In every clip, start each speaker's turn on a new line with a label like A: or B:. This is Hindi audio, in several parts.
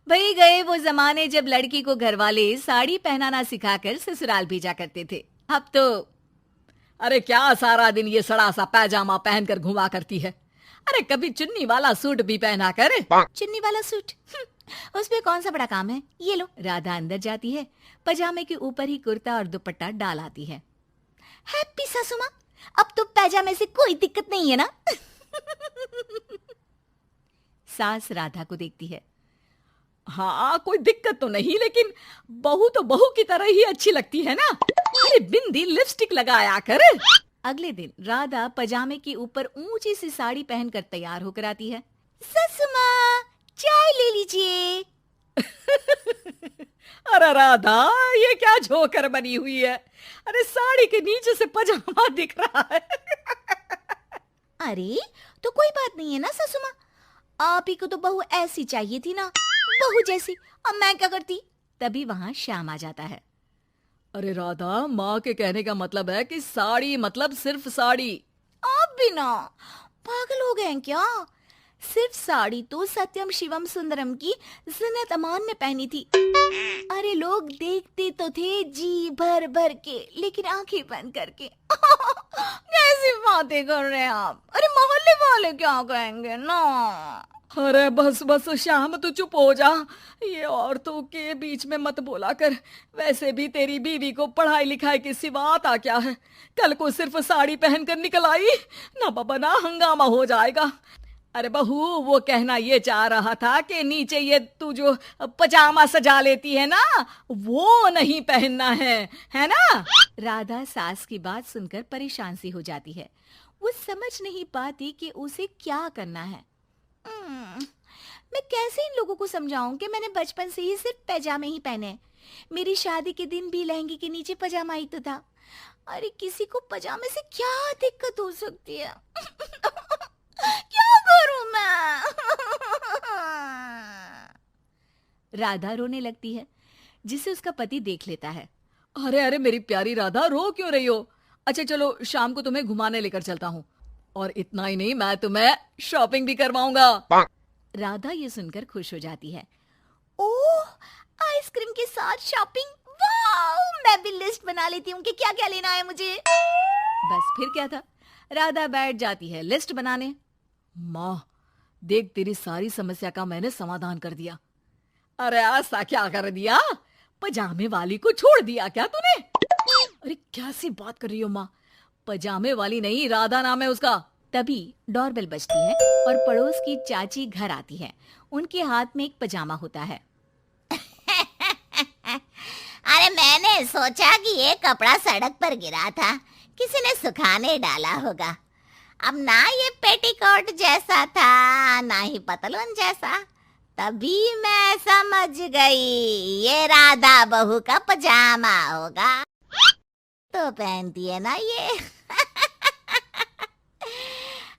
A: वही गए वो जमाने जब लड़की को घरवाले साड़ी पहनाना सिखाकर ससुराल भेजा करते थे। अब तो अरे क्या सारा दिन ये सड़ा सा पैजामा पहनकर घुमा करती है। अरे कभी चुन्नी वाला सूट भी पहना कर। चुन्नी वाला सूट उसमें कौन सा बड़ा काम है। ये लो। राधा अंदर जाती है, पजामे के ऊपर ही कुर्ता और दुपट्टा डाल आती है। हैप्पी सासू माँ, अब तो पैजामे से कोई दिक्कत नहीं है ना। सास राधा को देखती है। हाँ कोई दिक्कत तो नहीं, लेकिन बहू तो बहू की तरह ही अच्छी लगती है ना। अरे बिंदी लिपस्टिक लगाया कर। अगले दिन राधा पजामे के ऊपर ऊंची सी साड़ी पहनकर तैयार होकर आती है। ससु माँ, चाय ले लीजिए। अरे राधा, ये क्या झोकर बनी हुई है। अरे साड़ी के नीचे से पजामा दिख रहा है। अरे तो कोई बात नहीं है ना ससु माँ, आप ही को तो बहू ऐसी चाहिए थी ना, बहू जैसी। अब मैं क्या करती। तभी वहां श्याम आ जाता है। अरे राधा, माँ के कहने का मतलब है कि साड़ी मतलब सिर्फ साड़ी। आप भी ना पागल हो गए हैं क्या। सिर्फ साड़ी तो सत्यम शिवम सुंदरम की जिन्नत अमान ने पहनी थी। अरे लोग देखते तो थे जी भर भर के, लेकिन आंखें बंद करके। कैसी बातें कर रहे हैं आप। अरे मोहल्ले वाले क्या कहेंगे ना। अरे बस बस श्याम, तू चुप हो जा। ये औरतों के बीच में मत बोला कर। वैसे भी तेरी बीवी को पढ़ाई लिखाई के सिवा आता क्या है। कल को सिर्फ साड़ी पहनकर निकल आई ना बाबा ना, हंगामा हो जाएगा। अरे बहू, वो कहना ये चाह रहा था कि नीचे ये तू जो पजामा सजा लेती है ना, वो नहीं पहनना है ना। राधा सास की बात सुनकर परेशान सी हो जाती है। वो समझ नहीं पाती कि उसे क्या करना है। मैं कैसे इन लोगों को समझाऊं कि मैंने बचपन से ही सिर्फ पैजामे ही पहने। मेरी शादी के दिन भी लहंगे के नीचे पजामा ही तो था। अरे किसी को पजामे से क्या दिक्कत हो सकती है। क्या करूं मैं। राधा रोने लगती है, जिसे उसका पति देख लेता है। अरे अरे मेरी प्यारी राधा, रो क्यों रही हो। अच्छा चलो, शाम को तुम्हें घुमाने लेकर चलता हूँ, और इतना ही नहीं, मैं तुम्हें शॉपिंग भी करवाऊंगा। राधा ये सुनकर खुश हो जाती है। ओह, आइसक्रीम के साथ शॉपिंग, वाह। मैं भी लिस्ट बना लेती हूँ कि क्या क्या लेना है मुझे। बस फिर क्या था, राधा बैठ जाती है लिस्ट बनाने। माँ देख, तेरी सारी समस्या का मैंने समाधान कर दिया। अरे ऐसा क्या कर दिया, पजामे वाली को छोड़ दिया क्या तूने। अरे कैसी बात कर रही हो माँ, पजामे वाली नहीं, राधा नाम है उसका। तभी डोरबेल बजती है और पड़ोस की चाची घर आती है। उनके हाथ में एक पजामा होता है।
B: अरे मैंने सोचा कि ये कपड़ा सड़क पर गिरा था, किसी ने सुखाने डाला होगा। अब ना ये पेटीकोट जैसा था, ना ही पतलून जैसा। तभी मैं समझ गई ये राधा बहू का पजामा होगा। तो पहनती है ना ये।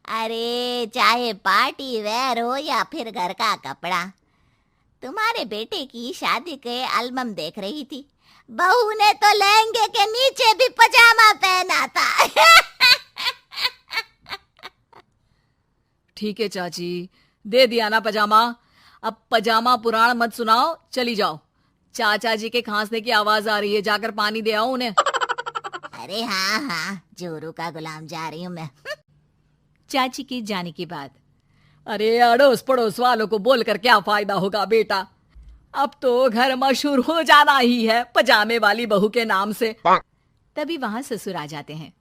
B: अरे चाहे पार्टी वेयर हो या फिर घर का कपड़ा, तुम्हारे बेटे की शादी के एल्बम देख रही थी, बहू ने तो लहंगे के नीचे भी पजामा पहना था।
A: ठीक है चाची, दे दिया ना पजामा। अब पजामा पुराण मत सुनाओ, चली जाओ। चाचा जी के खांसने की आवाज आ रही है, जाकर पानी दे आओ उन्हें।
B: अरे हाँ हाँ, जोरू का गुलाम जा रही हूँ मैं।
A: चाची के जाने के बाद, अरे अड़ोस पड़ोस वालों को बोलकर क्या फायदा होगा बेटा। अब तो घर मशहूर हो जाना ही है पजामे वाली बहू के नाम से। तभी वहां ससुर आ जाते हैं।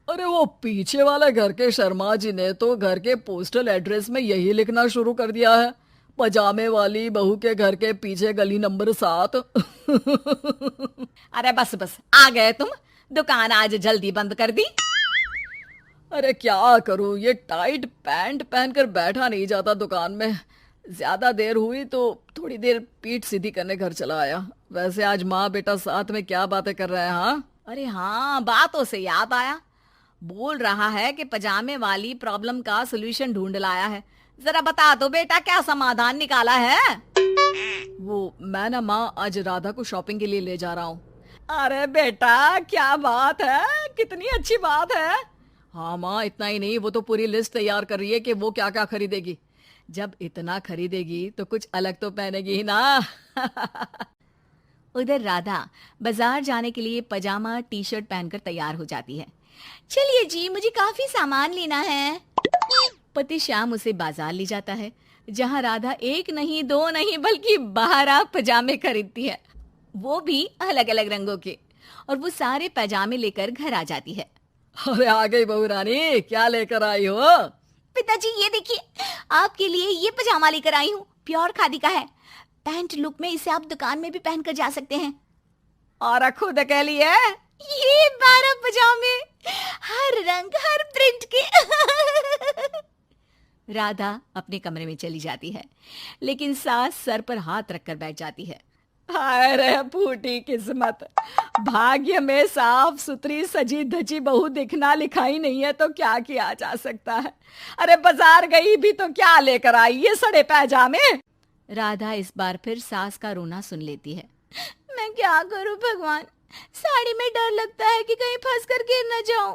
A: अरे वो पीछे वाले घर के शर्मा जी ने तो घर के पोस्टल एड्रेस में यही लिखना शुरू कर दिया है, पजामे वाली बहू के घर के पीछे गली नंबर 7। अरे बस बस, आ गए तुम। दुकान आज जल्दी बंद कर दी। अरे क्या करूं, ये टाइट पैंट पहनकर बैठा नहीं जाता दुकान में। ज्यादा देर हुई तो थोड़ी देर पीठ सीधी करने घर चला आया। वैसे आज माँ बेटा साथ में क्या बातें कर रहे हैं। हाँ अरे हाँ, बातों से याद आया। बोल रहा है कि पजामे वाली प्रॉब्लम का सलूशन ढूंढ लाया है। जरा बता दो बेटा, क्या समाधान निकाला है। वो मैं ना माँ आज राधा को शॉपिंग के लिए ले जा रहा हूँ। अरे बेटा क्या बात है, कितनी अच्छी बात है। हाँ माँ, इतना ही नहीं, वो तो पूरी लिस्ट तैयार कर रही है कि वो क्या क्या खरीदेगी। जब इतना खरीदेगी तो कुछ अलग तो पहनेगी ही ना। उधर राधा बाजार जाने के लिए पजामा टी शर्ट पहनकर तैयार हो जाती है। चलिए जी, मुझे काफी सामान लेना है। पति श्याम उसे बाजार ले जाता है, जहां राधा एक नहीं दो नहीं बल्कि 12 पजामे खरीदती है, वो भी अलग अलग रंगों के। और वो सारे पजामे लेकर घर आ जाती है। अरे आ गई बहू रानी, क्या लेकर आई हो? पिताजी ये देखिए, आपके लिए ये पजामा लेकर आई हूँ, प्योर खादी का है। पैंट लुक में इसे आप दुकान में भी पहनकर जा सकते हैं। और खुद अकेली है? ये 12 पजामे, हर रंग हर प्रिंट के। राधा अपने कमरे में चली जाती है, लेकिन सास सर पर हाथ रखकर बैठ जाती है। हाय रे फूटी किस्मत, भाग्य में साफ सुथरी सजी धजी बहू दिखना लिखाई नहीं है तो क्या किया जा सकता है। अरे बाजार गई भी तो क्या लेकर आई ये सड़े पैजामे। राधा इस बार फिर सास का रोना सुन लेती है। मैं क्या करूं भगवान, साड़ी में डर लगता है कि कहीं फंस कर गिर न जाऊं।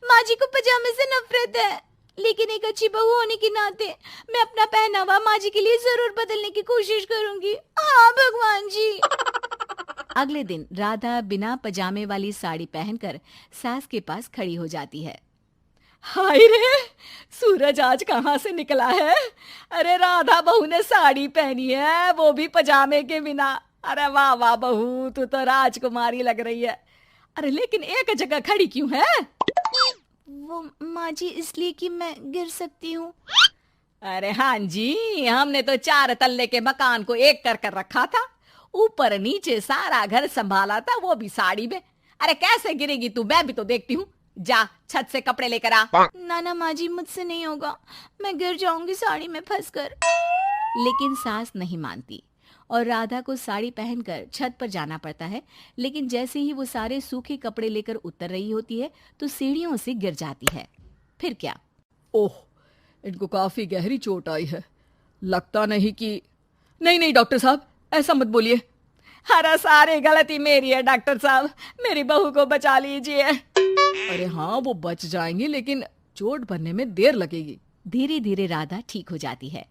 A: माँ जी को पजामे से नफरत है, लेकिन एक अच्छी बहू होने के नाते मैं अपना पहनावा माँ जी के लिए जरूर बदलने की कोशिश करूंगी। हाँ भगवान जी। अगले दिन राधा बिना पजामे वाली साड़ी पहनकर सास के पास खड़ी हो जाती है। हाय रे, सूरज आज कहाँ से निकला है? अरे राधा बहू ने साड़ी पहनी है, वो भी पजामे के बिना। अरे वाह वाह बहू, तू तो राजकुमारी लग रही है। अरे लेकिन एक जगह खड़ी क्यों है? वो माँ जी इसलिए कि मैं गिर सकती हूँ। अरे हाँ जी, हमने तो 4 तल्ले के मकान को एक कर रखा था, ऊपर नीचे सारा घर संभाला था, वो भी साड़ी में। अरे कैसे गिरेगी तू, मैं भी तो देखती हूँ। जा छत से कपड़े लेकर आ। ना माँ जी, मुझसे नहीं होगा, मैं गिर जाऊंगी साड़ी में फंसकर। लेकिन सास नहीं मानती और राधा को साड़ी पहनकर छत पर जाना पड़ता है। लेकिन जैसे ही वो सारे सूखे कपड़े लेकर उतर रही होती है तो सीढ़ियों से गिर जाती है। फिर क्या? ओह, इनको काफी गहरी चोट आई है, लगता नहीं कि... नहीं डॉक्टर साहब, ऐसा मत बोलिए। अरे सारी गलती मेरी है डॉक्टर साहब, मेरी बहू को बचा लीजिए। अरे हाँ, वो बच जाएंगी, लेकिन चोट भरने में देर लगेगी। धीरे धीरे राधा ठीक हो जाती है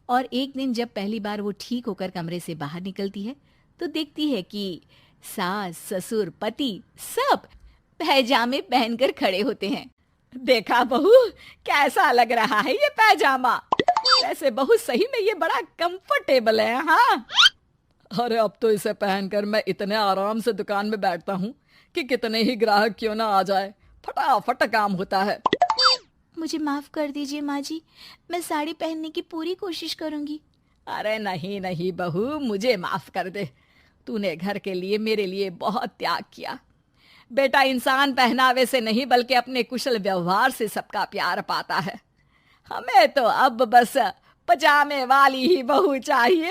A: और एक दिन जब पहली बार वो ठीक होकर कमरे से बाहर निकलती है तो देखती है कि सास ससुर पति सब पैजामे पहनकर खड़े होते हैं। देखा बहू, कैसा लग रहा है ये पैजामा? वैसे बहू सही में ये बड़ा कंफर्टेबल है। हाँ, अरे अब तो इसे पहनकर मैं इतने आराम से दुकान में बैठता हूँ कि कितने ही ग्राहक क्यों ना आ जाए, फटाफट काम होता है। मुझे माफ कर दीजिए माँ जी, मैं साड़ी पहनने की पूरी कोशिश करूंगी। अरे नहीं बहू, मुझे माफ कर दे, तूने घर के लिए मेरे लिए बहुत त्याग किया। बेटा इंसान पहनावे से नहीं बल्कि अपने कुशल व्यवहार से सबका प्यार पाता है। हमें तो अब बस पजामे वाली ही बहू चाहिए।